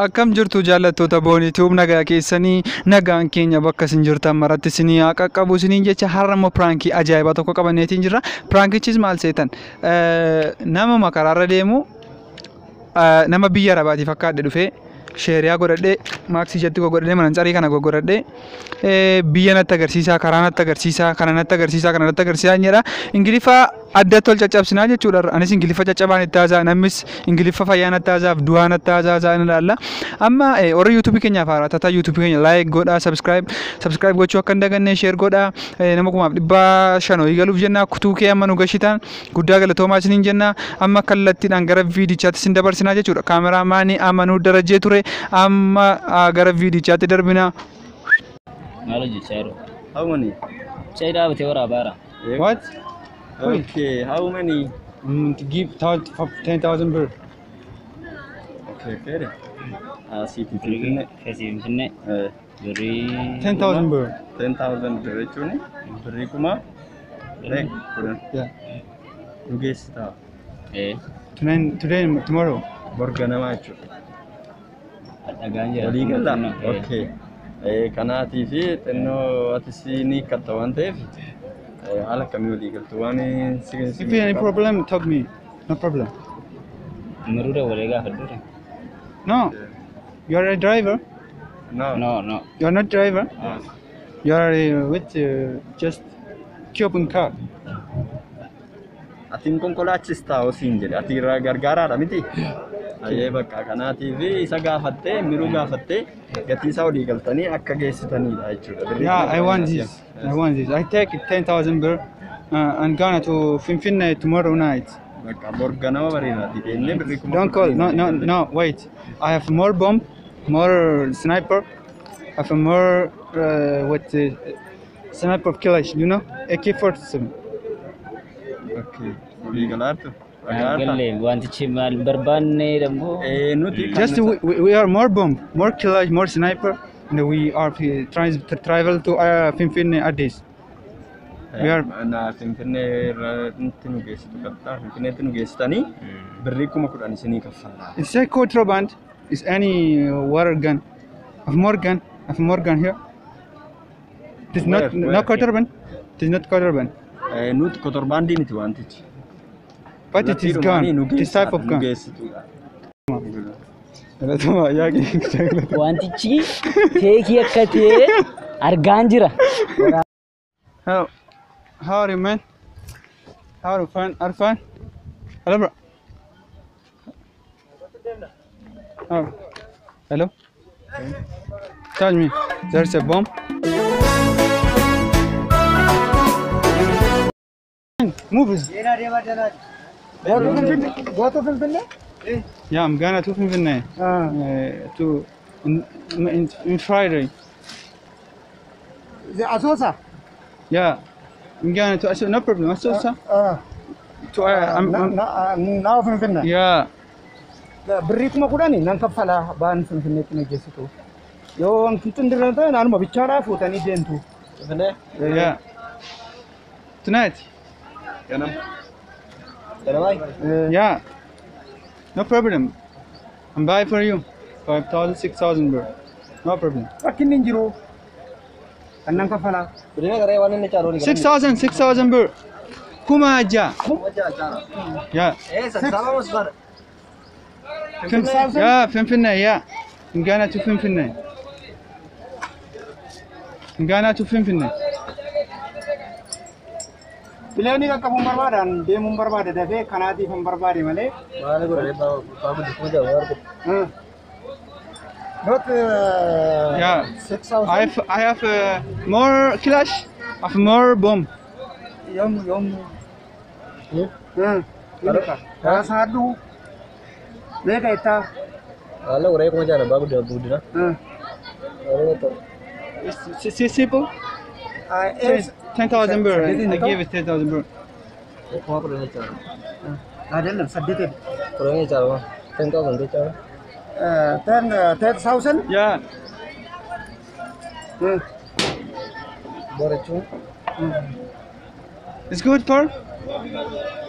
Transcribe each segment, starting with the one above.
Akkam jirtu jaallattoota boonituuf nagaa keessanii nagaan keenya bakka isin jirtan maratti isinii haa qaqqabu isiniin jecha har'a immoo piraankii ajaa'ibaa tokko qabanneetiin jirra. Piraankichis maal seetan nama makaraarra deemu nama biyya arabaatiif fakkaadhe dhufee sheeriyaa godhadhee maaksii ijatti godhadhee manancarii kana godhadhee biyya natti agarsiisaa karaa natti agarsiisaa kana natti agarsiisaa kana natti agarsiisaa jedha. Ingiliffa addatti ol caccabsinaa jechuudha. Anis Ingiliffa caccabaan itti haasa'a namnis Ingiliffa fayyaa natti haasa'a du'aa natti haasa'a ni ilaalla. Amma warra yuutuubii keenyaaf haaraa tataa yuutuubii keenya laayik godhaa sabskiraayib gochuu akka hin dagannee sheer godhaa nama 500 galuuf jenna kutuu kee amma nu gashitan guddaa galatoomaa isiniin jenna. Amma kallattiidhaan gara viidichaatti isin dabarsinaa jechuudha. Kaameraamaanii amanuu darajee ture amma gara viidichaatti darbina. How many? What? Okay, how many? To give 10,000 birr. Okay, okay. See, 10,000 birr. 10,000 birr. Chuni? Birr kuma? Yeah. You guess that. Today, tomorrow. Borgana macho. Okay. Kanati fi tenno atisini katawante. Ala kami legal to one. If you have any problem, talk me. No problem. No. You are a driver? No. You are not driver? You are with just open car. I think konkolachista o sinjere. Ati gargara da miti. Aye bakka kanati fi isa gaafatte miru gaafatte gati isa olii galtanii akka geessitaniidha jechuudha. Yeah, I want this. I take 10,000 birr and gonna to Finfinne tomorrow night. Bakka borganama bareedaati deemnee birri kuma. Don't call. No. Wait. I have more bomb, more sniper. I have more what sniper killers. You know, AK-47. Okay. Legal art. Just we are more bomb, more killers, more sniper, and we are trying to travel to Finfinne Addis. We are. Na Finfinne tinu geessitu katta Finfinne tinu geessitanii birrii kuma kudhan isinii kaffalaa. It's a contraband. Is any water gun? Of more gun here. It is not contraband. It is not contraband. Nuti contrabandi miti wantichi. But it is gun. This type of gun. Wantichi teekii akka ta'e argaan jira. How are you, man? How are you, fine? Are you fine? Hello, bro. Oh. Hello. Tell me, there's a bomb. Move. Go to Finfinne? Yeah, I'm gonna to Finfinne. To in Friday. The Asosa? Yeah, I'm gonna to Asosa. No problem. Asosa. To Now Finfinne. Yeah. Birrii kuma kudhani nan kaffala baan Finfinneetti na geessitu. Yoo wanti ndirrata naanuma bichaadhaa fuutanii deemtu. Finfinnee? Yeah. Tonight. Yeah. No problem. I'm buying for you. 5,000, 6,000 birr. No problem. Rakkinni hin jiru. Kan nan kaffala. 6,000 birr. Kuma aja. Yeah. Yeah, Finfinne, yeah. I'm gonna to Finfinne. Bileeni akka mun barbaadan deemuun barbaade dafee kanaatiif hin barbaade malee. Maali godhee baabuu dhufuu jabaatu. Not yeah. 6,000. I have more clash. I have more bomb. Yom. Saadu. Beka ita. Ala urai kuma jana babu da budina. It's simple. 10,000 birr. I give it 10,000 birr. Kuma pernah cara. Ada sedikit. Kurangnya cara. 10,000 tu cara. 10,000? Yeah. Boleh cuma. It's good for?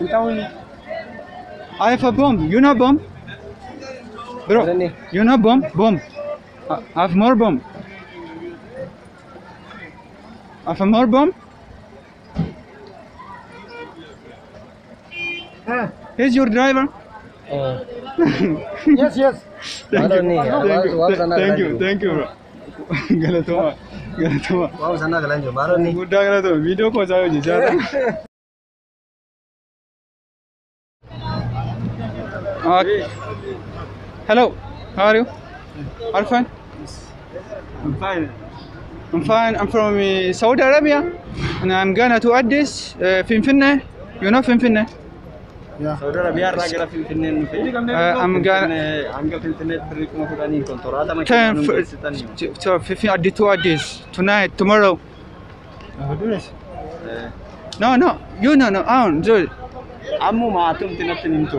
Tahu. I have a bomb. You know bomb? Bro, you know bomb? Bomb. I have more bomb. I have more bomb. Here's your driver. Yes, yes. Thank you, bro. Galatoma. Wow, sana galanjo. Maro ni. Good Galatoma. Video ko sayo jijata. Hello. How are you? Are you fine? I'm fine. I'm fine. I'm from Saudi Arabia, and I'm gonna to Addis, Finfinne. You know Finfinne? Saudara biar lagi la Finfinnee I'm gonna. Hanga Finfinnee birrii kuma kudhanii kontoraataa Time makiinaa for, geessitanii. so Addis to Addis tonight, tomorrow. No, no. You no. Joy. Ammuma atumti natti nimtu.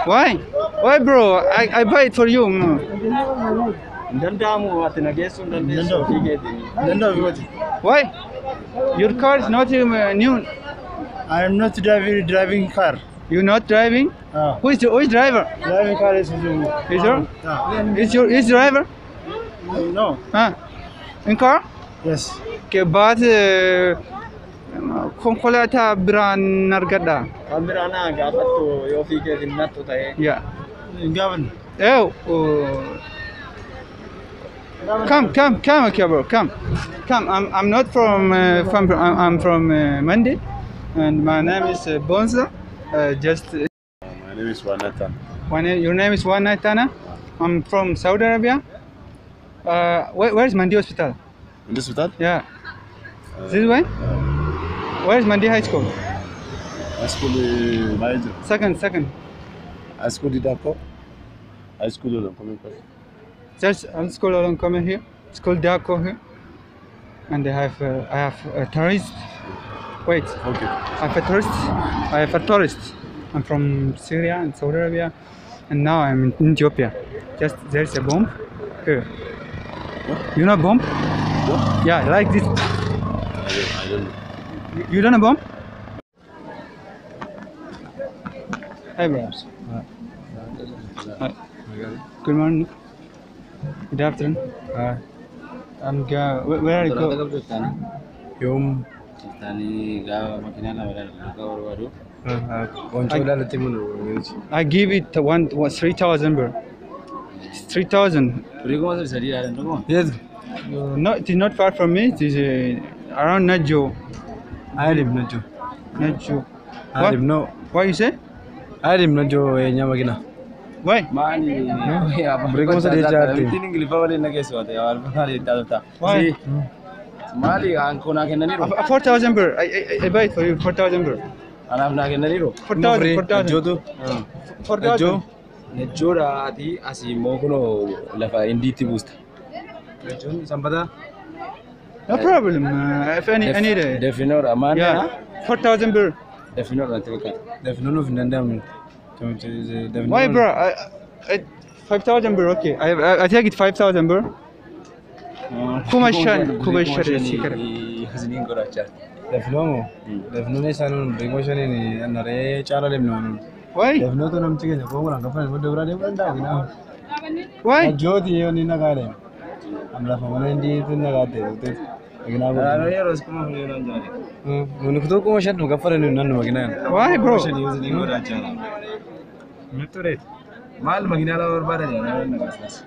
Why? Why, bro? I buy it for you. No. Danda'amu ati nageessuun dandeessu fiigeeti. Why? Your car is not new. I am not driving car. You're not driving? Who is driver? Driving car is Is your driver? no. In car? Yes. Okay, but konkolaataa biraan argadha. Kan biraanaa gaafattu yoo fiigeeti nattu ta'ee. Yeah. Gavin. Oh. Come, okay, bro. Come. I'm not from. I'm from Mandi, and my name is Bonza. My name is Wanatan. Your name is Wanatana. I'm from Saudi Arabia. Where's Mandi Hospital? In this hospital? Yeah. This way? Where's Mandi High School? High school Maidro. Second. High school Didako. High school coming first. Just school alone coming here. School Dako here. And I have a tourist. Wait. Okay. I have a tourist. I'm from Syria and Saudi Arabia, and now I'm in Ethiopia. Just there's a bomb here. You know bomb? What? Yeah, like this. I don't know. You don't know bomb? Hi, bros. Hi. Good morning. Good afternoon. Where are you going? Yom. I give it 3,000 bro. 3,000. Yes. No, it is not far from me. It is around Najo. I live Najo. Najo. I live no. What you say? I live Najo Nyamagina. Why? Why? Mali ancona che nero. 4,000 bro. I buy it for you. 4,000 bro. Anamna che nero. 4,000. Jodo. 4,000. Nejora ati asi mokono lafa inditi boost. Nejon sambada. No problem. If any day. Definor amana. Yeah. 4,000 bro. Definor anteka. Definor vinandam. Why bro? 5,000 bro. Okay. I take it 5,000 bro. Kumashan sikara. Hazinin goracha. Definor. Definor sanun promotion ni anare chala lemno. Why? Definor to nam chike ko ngora kafa mo debra de banda na. Why? Jodi yo ni nagare. Amla famane ndi tin nagate ute. Igna bo. Ano yeros kuma hule nan jare. Mun ko to ko shat mo gafare ni nan magina. Why bro? Hazinin goracha. Metore. Mal magina la or bara jana na gasas.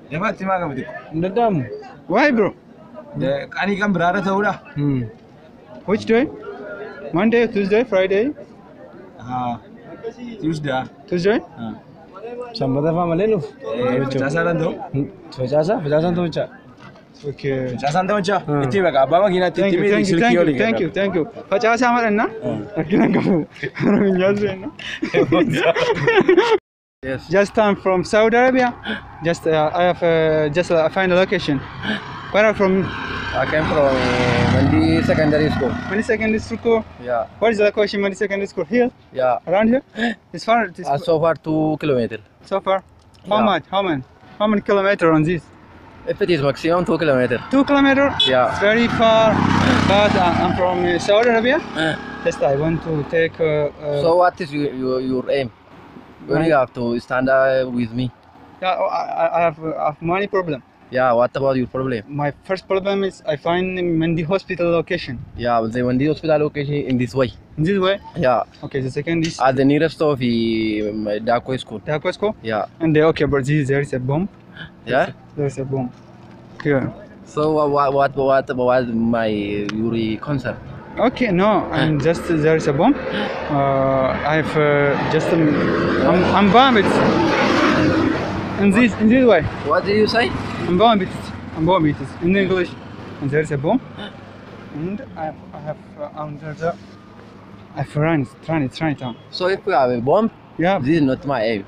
Defatti maga mati. Ndadam. Why bro? De kani kam brara thauda. Which day? Monday, Tuesday, Friday? Tuesday. Tuesday? Sambada famale no. Jasaran do. Jasa to cha. Okay. Jasan to cha. Iti baga abba magina Thank you. Pachasa maranna. Akina kamu. Minjazena. Yes. Just I'm from Saudi Arabia. Just I have just find a location. Where are you from? I came from Mandi Secondary School. Mandi Secondary School. Yeah. What is the location? Mandi Secondary School here? Yeah. Around here? It's far. So far 2 kilometers. So far. How Yeah. much? How many kilometers on this? If it is maximum 2 kilometers. 2 kilometers? Yeah. It's very far. But I'm from Saudi Arabia. Just I want to take. So what is your aim? When My- you have to stand with me? Yeah, I have money problem. Yeah, what about your problem? My first problem is I find Mandi hospital location. Yeah, the Mandi hospital location in this way. In this way. Yeah, Okay, the second is at the nearest of the Dako school. Dakwesco. Yeah, And okay, but there is a bomb. yeah. There's a bomb. Here. So what was my your concern? Okay, no, I'm just there is a bomb. I've just I'm bombed. In this way. What did you say? I'm bombed. I'm bombed in English. And there's a bomb. And I have under the I've run it down. So if you have a bomb, Yeah, this is not my aim.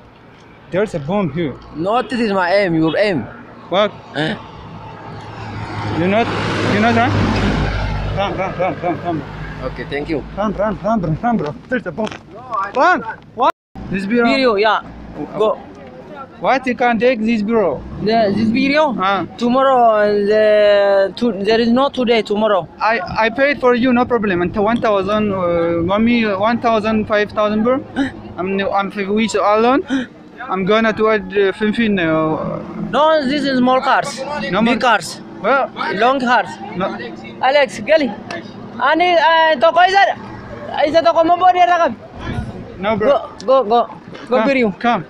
there's a bomb here. Not this is my aim. Your aim. What? You're not run? Run. Okay, thank you. Run, bro. There's a bomb. Run! What? This bureau. Video, yeah. Go. What you can't take this bureau? This video? Huh? Tomorrow, there is no today, tomorrow. I paid for you, no problem. And 1,000, 1,000, 5,000 bro. I'm with alone. I'm gonna to add 15. No, this is small cars. No more. Big cars. Well, Long cars. no, Alex, gali. Ani, toko izar. Isa toko mo body rakab. no bro. Go video. Come.